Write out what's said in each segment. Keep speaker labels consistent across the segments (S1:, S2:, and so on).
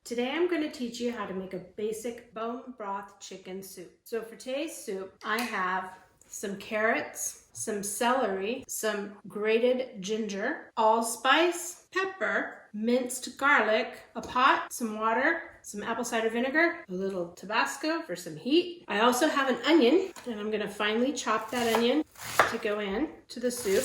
S1: Today I'm going to teach you how to make a basic bone broth chicken soup. So for today's soup, I have some carrots, some celery, some grated ginger, allspice, pepper, minced garlic, a pot, some water, some apple cider vinegar, a little Tabasco for some heat. I also have an onion, and I'm going to finely chop that onion to go in to the soup.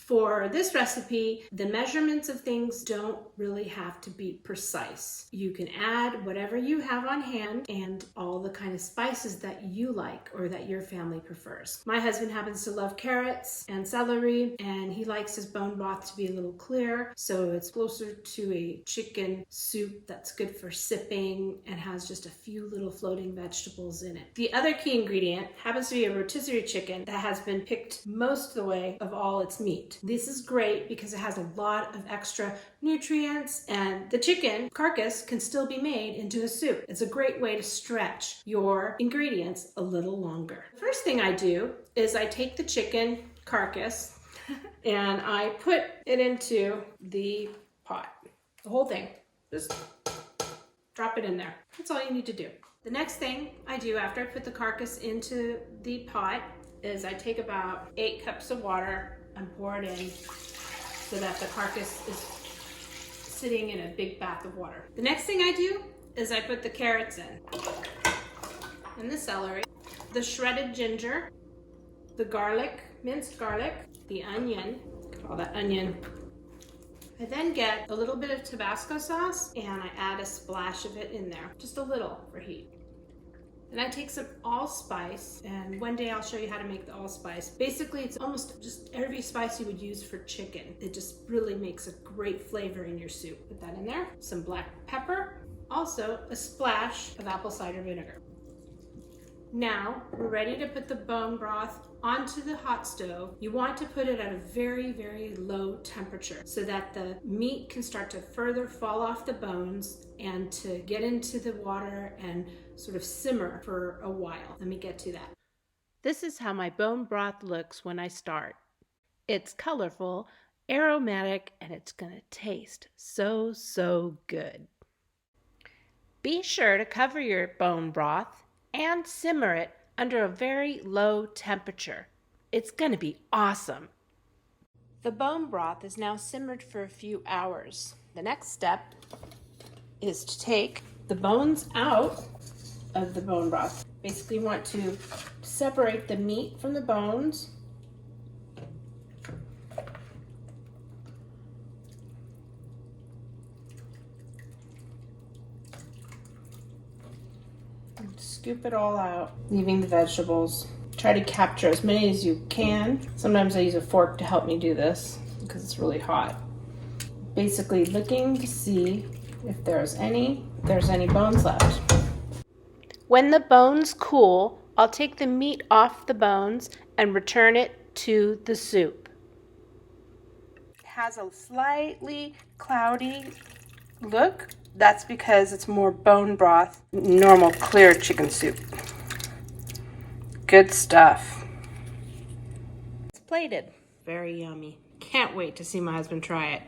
S1: For this recipe, the measurements of things don't really have to be precise. You can add whatever you have on hand and all the kind of spices that you like or that your family prefers. My husband happens to love carrots and celery, and he likes his bone broth to be a little clear, so it's closer to a chicken soup that's good for sipping and has just a few little floating vegetables in it. The other key ingredient happens to be a rotisserie chicken that has been picked most of the way of all its meat. This is great because it has a lot of extra nutrients, and the chicken carcass can still be made into a soup. It's a great way to stretch your ingredients a little longer. The first thing I do is I take the chicken carcass and I put it into the pot. The whole thing. Just drop it in there. That's all you need to do. The next thing I do after I put the carcass into the pot is I take about 8 cups of water and pour it in so that the carcass is sitting in a big bath of water. The next thing I do is I put the carrots in, and the celery, the shredded ginger, the garlic, minced garlic, the onion, all that onion. I then get a little bit of Tabasco sauce and I add a splash of it in there, just a little for heat. And I take some allspice, and one day I'll show you how to make the allspice. Basically, it's almost just every spice you would use for chicken. It just really makes a great flavor in your soup. Put that in there. Some black pepper, also a splash of apple cider vinegar. Now, we're ready to put the bone broth onto the hot stove. You want to put it at a very, very low temperature so that the meat can start to further fall off the bones and to get into the water and sort of simmer for a while. Let me get to that. This is how my bone broth looks when I start. It's colorful, aromatic, and it's gonna taste so, so good. Be sure to cover your bone broth and simmer it under a very low temperature. It's gonna be awesome. The bone broth is now simmered for a few hours. The next step is to take the bones out of the bone broth. Basically, you want to separate the meat from the bones. And scoop it all out, leaving the vegetables. Try to capture as many as you can. Sometimes I use a fork to help me do this because it's really hot. Basically looking to see if there's any bones left. When the bones cool, I'll take the meat off the bones and return it to the soup. It has a slightly cloudy look. That's because it's more bone broth, normal clear chicken soup. Good stuff. It's plated. Very yummy. Can't wait to see my husband try it.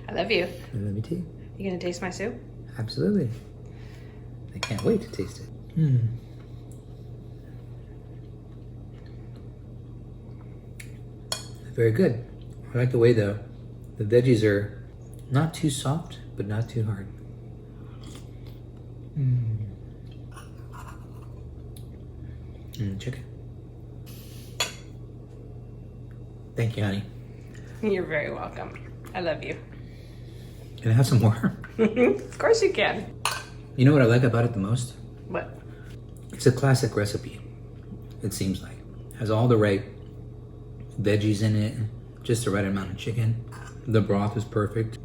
S1: I love you.
S2: I love you too.
S1: You gonna taste my soup?
S2: Absolutely. I can't wait to taste it. Very good. I like the way the veggies are not too soft, but not too hard. Chicken. Thank you, honey.
S1: You're very welcome. I love you.
S2: Can I have some more?
S1: Of course you can.
S2: You know what I like about it the most?
S1: What?
S2: It's a classic recipe, it seems like. Has all the right veggies in it, just the right amount of chicken. The broth is perfect.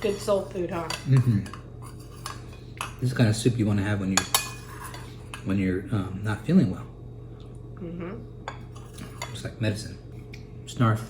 S1: Good soul food, huh?
S2: This is the kind of soup you want to have when you're not feeling well. It's like medicine. Snarf.